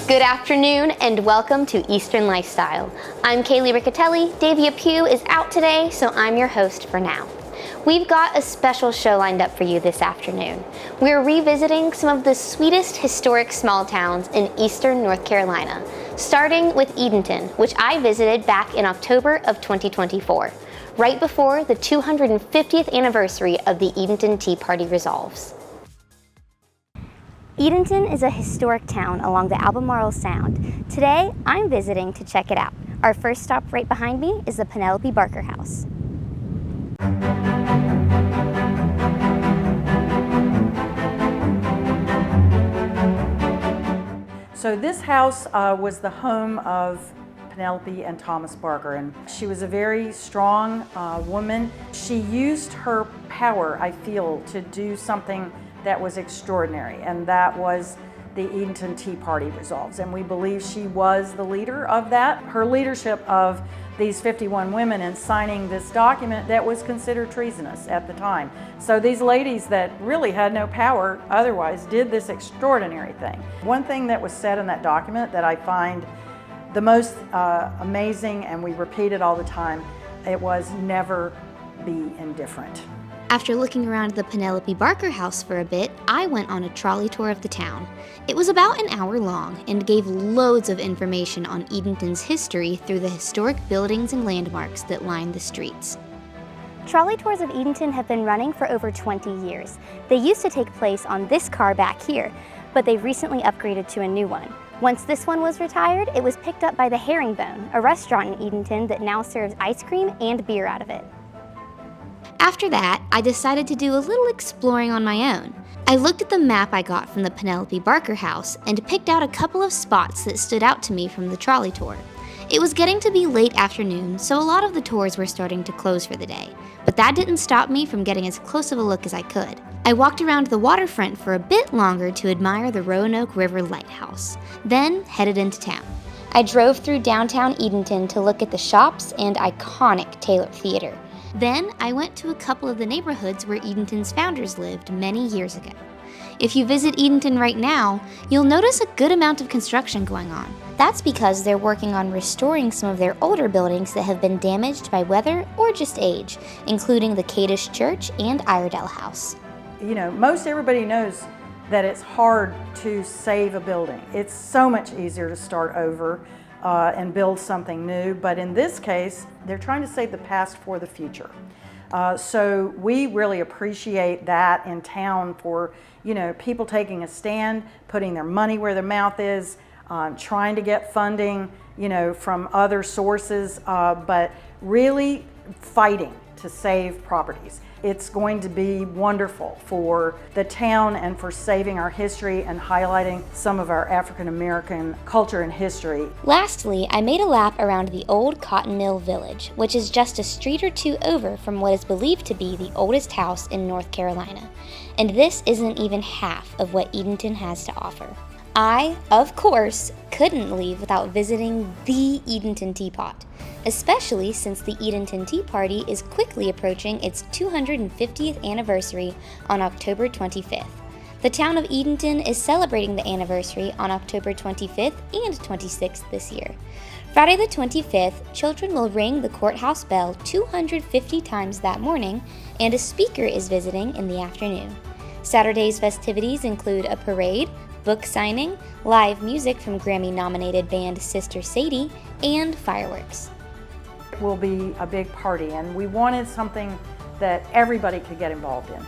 Good afternoon and welcome to Eastern Lifestyle. I'm Kaylee Riccatelli. Davia Pugh is out today, so I'm your host for now. We've got a special show lined up for you this afternoon. We're revisiting some of the sweetest historic small towns in eastern North Carolina, starting with Edenton, which I visited back in October of 2024, right before the 250th anniversary of the Edenton Tea Party resolves. Edenton is a historic town along the Albemarle Sound. Today, I'm visiting to check it out. Our first stop right behind me is the Penelope Barker House. So this house was the home of Penelope and Thomas Barker, and she was a very strong woman. She used her power, I feel, to do something that was extraordinary, and that was the Edenton Tea Party resolves, and we believe she was the leader of that. Her leadership of these 51 women in signing this document that was considered treasonous at the time. So these ladies that really had no power otherwise did this extraordinary thing. One thing that was said in that document that I find the most amazing, and we repeat it all the time, it was never be indifferent. After looking around the Penelope Barker house for a bit, I went on a trolley tour of the town. It was about an hour long and gave loads of information on Edenton's history through the historic buildings and landmarks that line the streets. Trolley tours of Edenton have been running for over 20 years. They used to take place on this car back here, but they've recently upgraded to a new one. Once this one was retired, it was picked up by the Herringbone, a restaurant in Edenton that now serves ice cream and beer out of it. After that, I decided to do a little exploring on my own. I looked at the map I got from the Penelope Barker house and picked out a couple of spots that stood out to me from the trolley tour. It was getting to be late afternoon, so a lot of the tours were starting to close for the day, but that didn't stop me from getting as close of a look as I could. I walked around the waterfront for a bit longer to admire the Roanoke River Lighthouse, then headed into town. I drove through downtown Edenton to look at the shops and iconic Taylor Theater. Then I went to a couple of the neighborhoods where Edenton's founders lived many years ago. If you visit Edenton right now, you'll notice a good amount of construction going on. That's because they're working on restoring some of their older buildings that have been damaged by weather or just age, including the Cadish Church and Iredell House. You know, most everybody knows that it's hard to save a building. It's so much easier to start over and build something new, but in this case, they're trying to save the past for the future. So we really appreciate that in town for, you know, people taking a stand, putting their money where their mouth is, trying to get funding, you know, from other sources, but really fighting to save properties. It's going to be wonderful for the town and for saving our history and highlighting some of our African American culture and history. Lastly, I made a lap around the old Cotton Mill Village, which is just a street or two over from what is believed to be the oldest house in North Carolina. And this isn't even half of what Edenton has to offer. I, of course, couldn't leave without visiting the Edenton Teapot, especially since the Edenton Tea Party is quickly approaching its 250th anniversary on October 25th. The town of Edenton is celebrating the anniversary on October 25th and 26th this year. Friday the 25th, children will ring the courthouse bell 250 times that morning, and a speaker is visiting in the afternoon. Saturday's festivities include a parade, book signing, live music from Grammy-nominated band Sister Sadie, and fireworks. It will be a big party, and we wanted something that everybody could get involved in.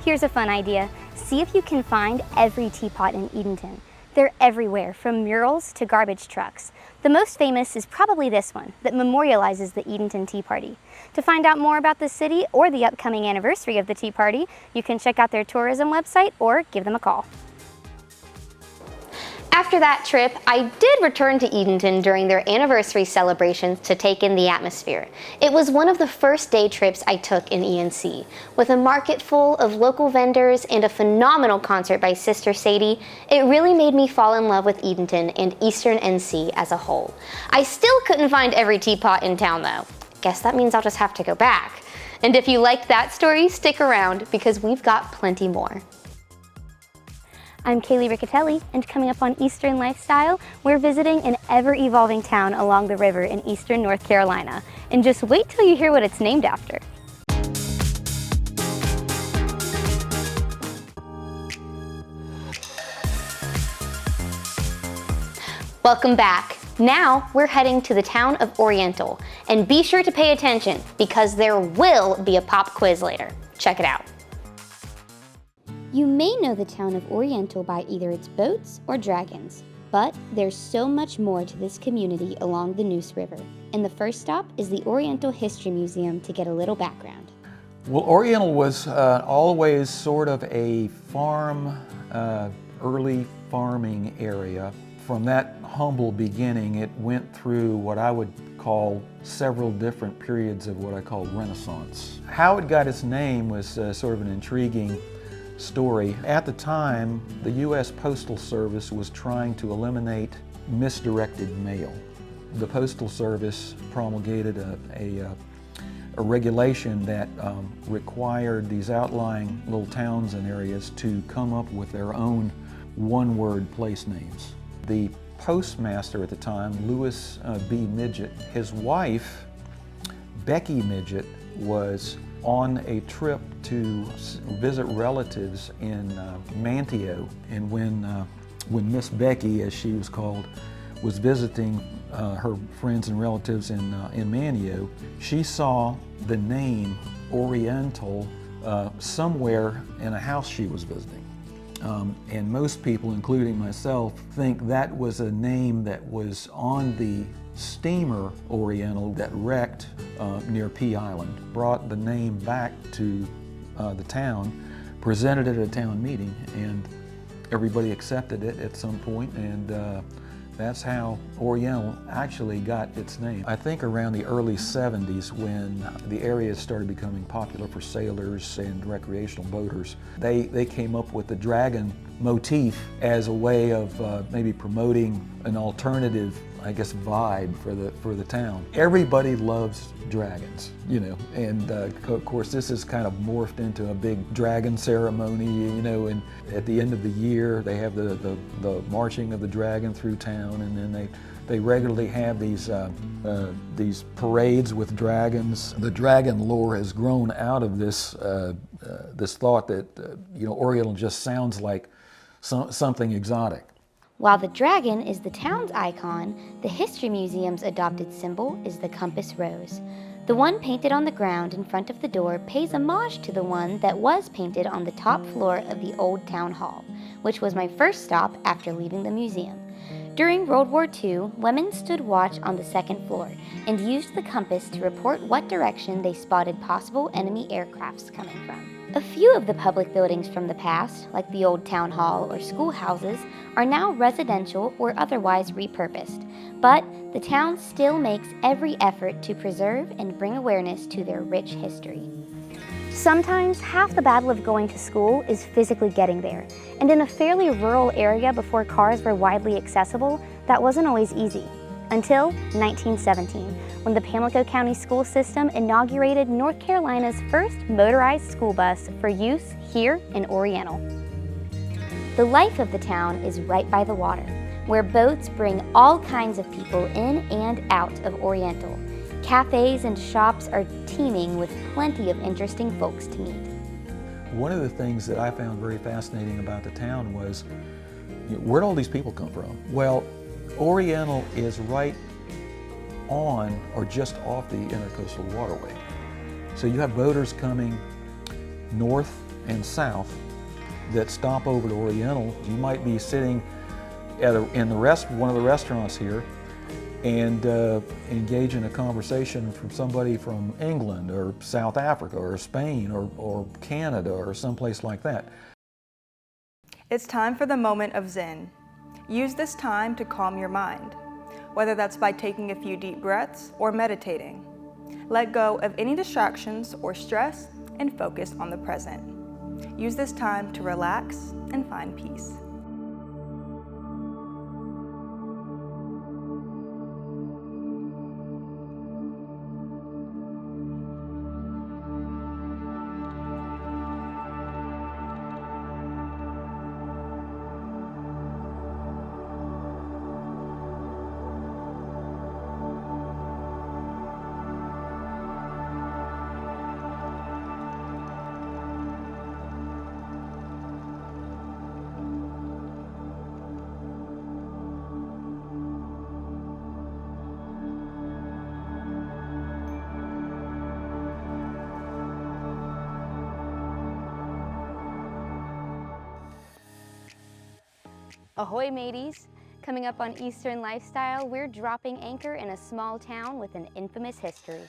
Here's a fun idea. See if you can find every teapot in Edenton. They're everywhere, from murals to garbage trucks. The most famous is probably this one, that memorializes the Edenton Tea Party. To find out more about the city or the upcoming anniversary of the Tea Party, you can check out their tourism website or give them a call. After that trip, I did return to Edenton during their anniversary celebrations to take in the atmosphere. It was one of the first day trips I took in ENC. With a market full of local vendors and a phenomenal concert by Sister Sadie, it really made me fall in love with Edenton and Eastern NC as a whole. I still couldn't find every teapot in town though. Guess that means I'll just have to go back. And if you liked that story, stick around because we've got plenty more. I'm Kaylee Riccatelli, and coming up on Eastern Lifestyle, we're visiting an ever-evolving town along the river in eastern North Carolina. And just wait till you hear what it's named after. Welcome back. Now we're heading to the town of Oriental, and be sure to pay attention because there will be a pop quiz later. Check it out. You may know the town of Oriental by either its boats or dragons, but there's so much more to this community along the Neuse River. And the first stop is the Oriental History Museum to get a little background. Well, Oriental was always sort of a farm, early farming area. From that humble beginning, it went through what I would call several different periods of what I call Renaissance. How it got its name was sort of an intriguing story. At the time, the U.S. Postal Service was trying to eliminate misdirected mail. The Postal Service promulgated a regulation that required these outlying little towns and areas to come up with their own one-word place names. The postmaster at the time, Lewis B. Midget, his wife, Becky Midget, was on a trip to visit relatives in Manteo, and when Miss Becky, as she was called, was visiting her friends and relatives in Manteo, she saw the name Oriental somewhere in a house she was visiting. And most people, including myself, think that was a name that was on the steamer Oriental that wrecked near Pea Island. Brought the name back to the town, presented it at a town meeting, and everybody accepted it at some point, and that's how Oriental actually got its name. I think around the early 70s, when the area started becoming popular for sailors and recreational boaters, they came up with the dragon motif as a way of maybe promoting an alternative, I guess, vibe for the town. Everybody loves dragons, you know, and of course this is kind of morphed into a big dragon ceremony, you know, and at the end of the year they have the marching of the dragon through town, and then they regularly have these parades with dragons. The dragon lore has grown out of this this thought that you know, Oriental just sounds like something exotic. While the dragon is the town's icon, the History Museum's adopted symbol is the compass rose. The one painted on the ground in front of the door pays homage to the one that was painted on the top floor of the old town hall, which was my first stop after leaving the museum. During World War II, women stood watch on the second floor and used the compass to report what direction they spotted possible enemy aircrafts coming from. A few of the public buildings from the past, like the old town hall or schoolhouses, are now residential or otherwise repurposed, but the town still makes every effort to preserve and bring awareness to their rich history. Sometimes half the battle of going to school is physically getting there, and in a fairly rural area before cars were widely accessible, that wasn't always easy. Until 1917, when the Pamlico County School System inaugurated North Carolina's first motorized school bus for use here in Oriental. The life of the town is right by the water, where boats bring all kinds of people in and out of Oriental. Cafes and shops are teeming with plenty of interesting folks to meet. One of the things that I found very fascinating about the town was, you know, where'd all these people come from? Well, Oriental is right on or just off the Intercoastal Waterway. So you have boaters coming north and south that stop over to Oriental. You might be sitting at one of the restaurants here and engage in a conversation from somebody from England or South Africa or Spain or Canada or someplace like that. It's time for the moment of Zen. Use this time to calm your mind, whether that's by taking a few deep breaths or meditating. Let go of any distractions or stress and focus on the present. Use this time to relax and find peace. Ahoy mateys! Coming up on Eastern Lifestyle, we're dropping anchor in a small town with an infamous history.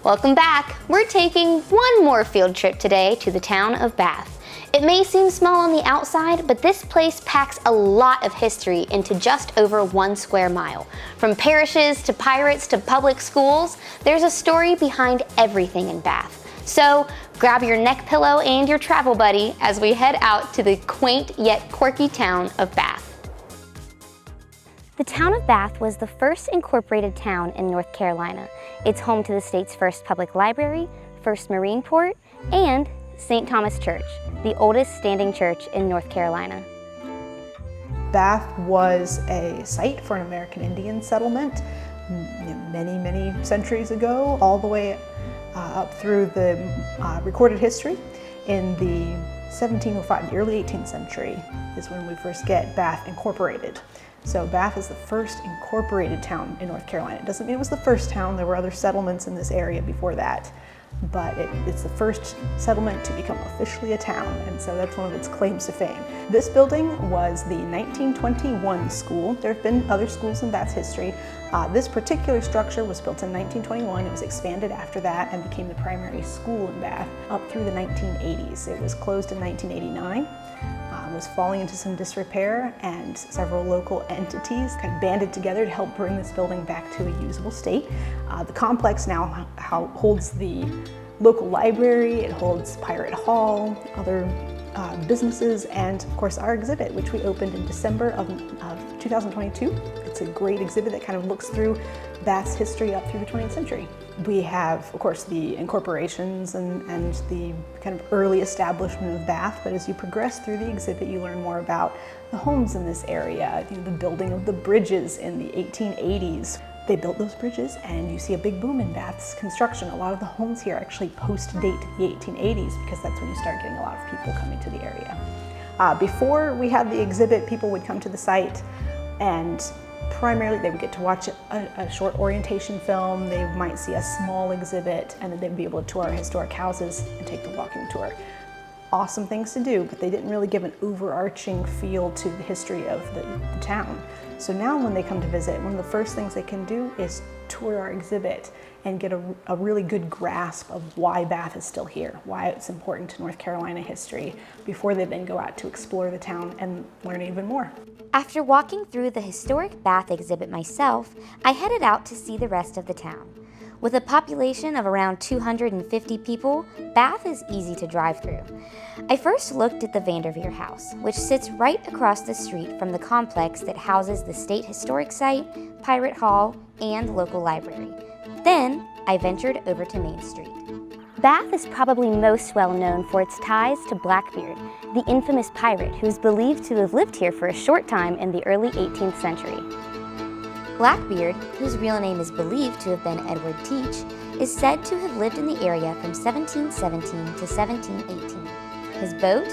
Welcome back! We're taking one more field trip today to the town of Bath. It may seem small on the outside, but this place packs a lot of history into just over 1 square mile. From parishes to pirates to public schools, there's a story behind everything in Bath. So grab your neck pillow and your travel buddy as we head out to the quaint yet quirky town of Bath. The town of Bath was the first incorporated town in North Carolina. It's home to the state's first public library, first marine port, and St. Thomas Church, the oldest standing church in North Carolina. Bath was a site for an American Indian settlement many, many centuries ago, all the way up through the recorded history. In the 1705, the early 18th century, is when we first get Bath incorporated. So Bath is the first incorporated town in North Carolina. It doesn't mean it was the first town. There were other settlements in this area before that, but it's the first settlement to become officially a town, and so that's one of its claims to fame. This building was the 1921 school. There have been other schools in Bath's history. This particular structure was built in 1921. It was expanded after that and became the primary school in Bath up through the 1980s. It was closed in 1989. Was falling into some disrepair, and several local entities kind of banded together to help bring this building back to a usable state. The complex now holds the local library, it holds Pirate Hall, other businesses, and of course our exhibit, which we opened in December of 2022. It's a great exhibit that kind of looks through Bath's history up through the 20th century. We have, of course, the incorporations and the kind of early establishment of Bath, but as you progress through the exhibit, you learn more about the homes in this area, the building of the bridges in the 1880s. They built those bridges, and you see a big boom in Bath's construction. A lot of the homes here actually post-date the 1880s because that's when you start getting a lot of people coming to the area. Before we had the exhibit, people would come to the site, and primarily they would get to watch a short orientation film. They might see a small exhibit, and then they'd be able to tour our historic houses and take the walking tour. Awesome things to do, but they didn't really give an overarching feel to the history of the town. So now when they come to visit, one of the first things they can do is tour our exhibit and get a really good grasp of why Bath is still here, why it's important to North Carolina history, before they then go out to explore the town and learn even more. After walking through the historic Bath exhibit myself, I headed out to see the rest of the town. With a population of around 250 people, Bath is easy to drive through. I first looked at the Vanderveer House, which sits right across the street from the complex that houses the State Historic Site, Pirate Hall, and local library. Then, I ventured over to Main Street. Bath is probably most well known for its ties to Blackbeard, the infamous pirate who is believed to have lived here for a short time in the early 18th century. Blackbeard, whose real name is believed to have been Edward Teach, is said to have lived in the area from 1717 to 1718. His boat,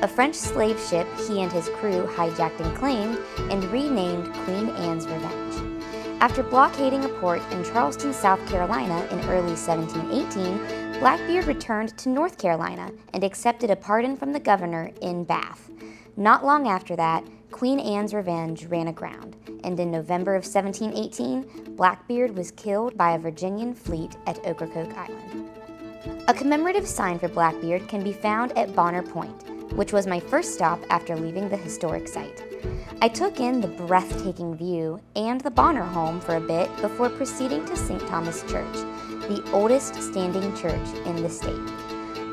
a French slave ship he and his crew hijacked and claimed and renamed Queen Anne's Revenge. After blockading a port in Charleston, South Carolina in early 1718, Blackbeard returned to North Carolina and accepted a pardon from the governor in Bath. Not long after that, Queen Anne's Revenge ran aground, and in November of 1718, Blackbeard was killed by a Virginian fleet at Ocracoke Island. A commemorative sign for Blackbeard can be found at Bonner Point, which was my first stop after leaving the historic site. I took in the breathtaking view and the Bonner home for a bit before proceeding to St. Thomas Church, the oldest standing church in the state.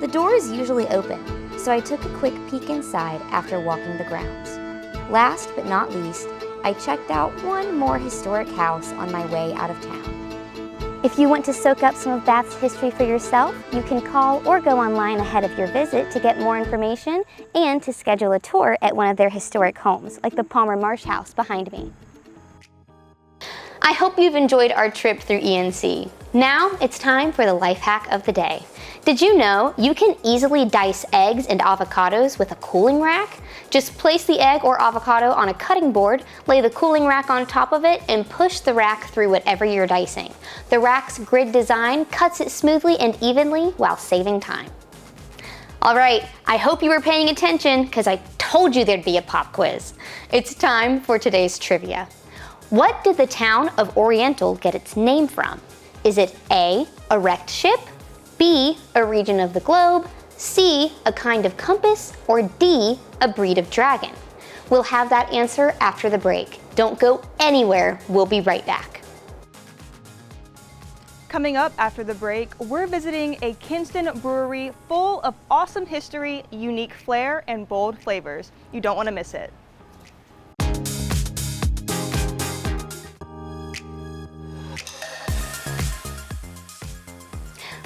The door is usually open, so I took a quick peek inside after walking the grounds. Last but not least, I checked out one more historic house on my way out of town. If you want to soak up some of Bath's history for yourself, you can call or go online ahead of your visit to get more information and to schedule a tour at one of their historic homes, like the Palmer Marsh House behind me. I hope you've enjoyed our trip through ENC. Now it's time for the life hack of the day. Did you know you can easily dice eggs and avocados with a cooling rack? Just place the egg or avocado on a cutting board, lay the cooling rack on top of it, and push the rack through whatever you're dicing. The rack's grid design cuts it smoothly and evenly while saving time. All right, I hope you were paying attention because I told you there'd be a pop quiz. It's time for today's trivia. What did the town of Oriental get its name from? Is it A, a wrecked ship, B, a region of the globe, C, a kind of compass, or D, a breed of dragon? We'll have that answer after the break. Don't go anywhere, we'll be right back. Coming up after the break, we're visiting a Kinston brewery full of awesome history, unique flair, and bold flavors. You don't want to miss it.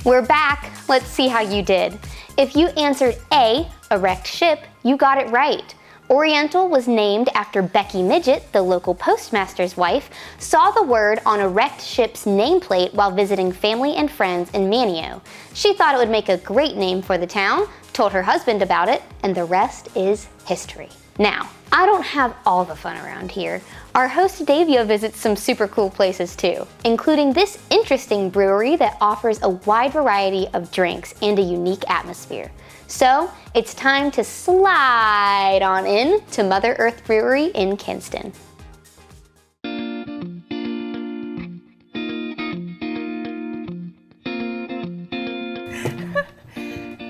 We're back. Let's see how you did. If you answered A, a wrecked ship, you got it right. Oriental was named after Becky Midget, the local postmaster's wife, saw the word on a wrecked ship's nameplate while visiting family and friends in Manio. She thought it would make a great name for the town, told her husband about it, and the rest is history. Now, I don't have all the fun around here. Our host Davia visits some super cool places too, including this interesting brewery that offers a wide variety of drinks and a unique atmosphere. So, it's time to slide on in to Mother Earth Brewery in Kinston.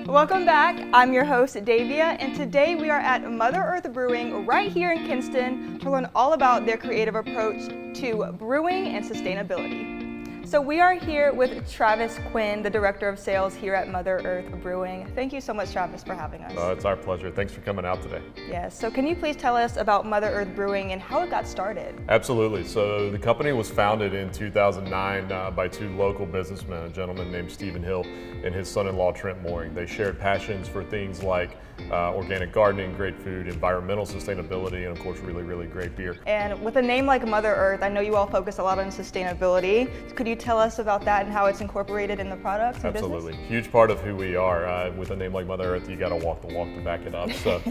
Welcome back. I'm your host, Davia, and today we are at Mother Earth Brewing right here in Kinston to learn all about their creative approach to brewing and sustainability. So we are here with Travis Quinn, the Director of Sales here at Mother Earth Brewing. Thank you so much, Travis, for having us. It's our pleasure. Thanks for coming out today. Yes, so can you please tell us about Mother Earth Brewing and how it got started? Absolutely. So the company was founded in 2009 by two local businessmen, a gentleman named Stephen Hill and his son-in-law Trent Mooring. They shared passions for things like organic gardening, great food, environmental sustainability, and of course really, really great beer. And with a name like Mother Earth, I know you all focus a lot on sustainability. Could you tell us about that and how it's incorporated in the products and Absolutely. business? Huge part of who we are. With a name like Mother Earth, you got to walk the walk to back it up. So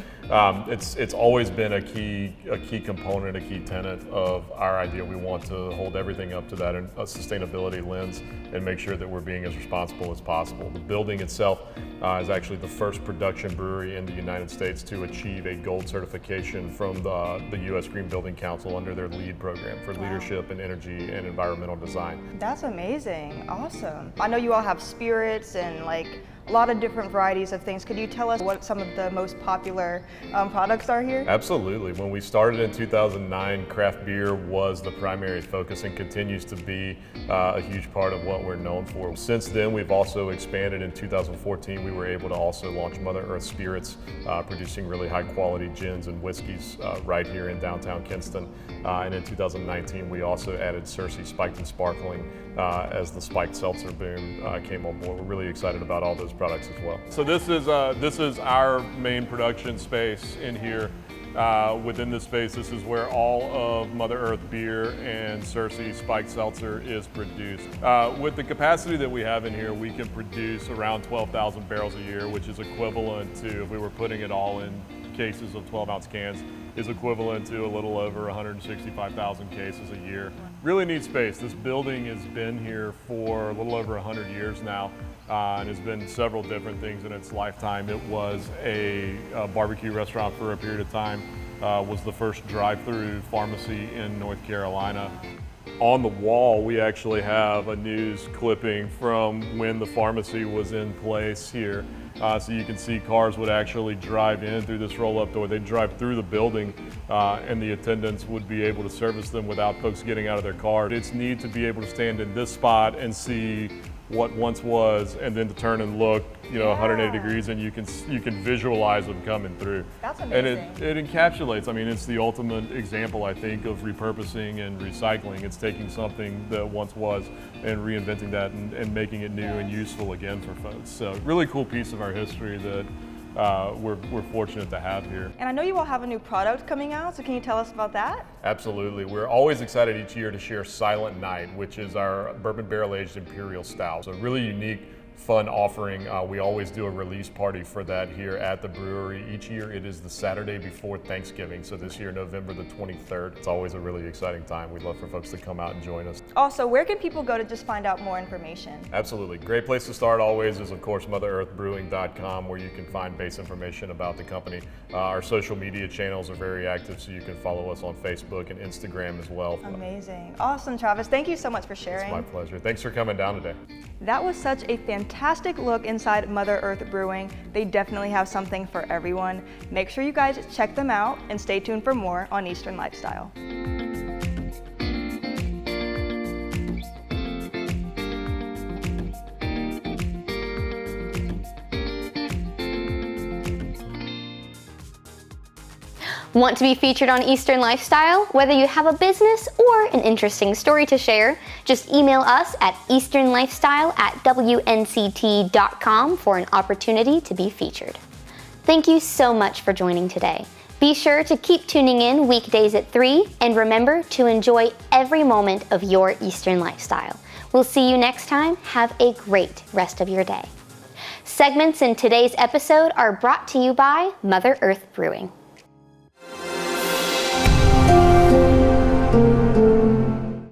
it's always been a key component, a key tenet of our idea. We want to hold everything up to that sustainability lens and make sure that we're being as responsible as possible. The building itself is actually the first production brewery in the United States to achieve a gold certification from the U.S. Green Building Council under their LEED program for leadership in energy and environmental design. That's amazing. Awesome. I know you all have spirits and like a lot of different varieties of things. Could you tell us what some of the most popular products are here? Absolutely. When we started in 2009, craft beer was the primary focus and continues to be a huge part of what we're known for. Since then, we've also expanded. In 2014, we were able to also launch Mother Earth Spirits, producing really high quality gins and whiskeys right here in downtown Kinston. And in 2019, we also added Cersei Spiked and Sparkling as the spiked seltzer boom came on board. We're really excited about all those products as well. So this is our main production space in here. Within this space, this is where all of Mother Earth beer and Cersei Spiked Seltzer is produced. With the capacity that we have in here, we can produce around 12,000 barrels a year, which is equivalent to, if we were putting it all in cases of 12-ounce cans, is equivalent to a little over 165,000 cases a year. Really neat space. This building has been here for a little over 100 years now. And has been several different things in its lifetime. It was a barbecue restaurant for a period of time, was the first drive-through pharmacy in North Carolina. On the wall, we actually have a news clipping from when the pharmacy was in place here. So you can see cars would actually drive in through this roll-up door. They'd drive through the building and the attendants would be able to service them without folks getting out of their car. It's neat to be able to stand in this spot and see what once was, and then to turn and look, 180 degrees, and you can visualize them coming through. That's amazing. And it encapsulates. I mean, it's the ultimate example, I think, of repurposing and recycling. It's taking something that once was and reinventing that and making it new and useful again for folks. So, really cool piece of our history that we're fortunate to have here. And I know you all have a new product coming out, so can you tell us about that? Absolutely. We're always excited each year to share Silent Night, which is our bourbon barrel aged imperial stout. So really unique fun offering. We always do a release party for that here at the brewery. Each year it is the Saturday before Thanksgiving, so this year November the 23rd. It's always a really exciting time. We'd love for folks to come out and join us. Also, where can people go to just find out more information? Absolutely. Great place to start always is, of course, MotherEarthBrewing.com, where you can find base information about the company. Our social media channels are very active, so you can follow us on Facebook and Instagram as well. Amazing. Awesome, Travis. Thank you so much for sharing. It's my pleasure. Thanks for coming down today. That was such a fantastic look inside Mother Earth Brewing. They definitely have something for everyone. Make sure you guys check them out and stay tuned for more on Eastern Lifestyle. Want to be featured on Eastern Lifestyle? Whether you have a business or an interesting story to share, just email us at easternlifestyle@WNCT.com for an opportunity to be featured. Thank you so much for joining today. Be sure to keep tuning in weekdays at 3, and remember to enjoy every moment of your Eastern Lifestyle. We'll see you next time. Have a great rest of your day. Segments in today's episode are brought to you by Mother Earth Brewing.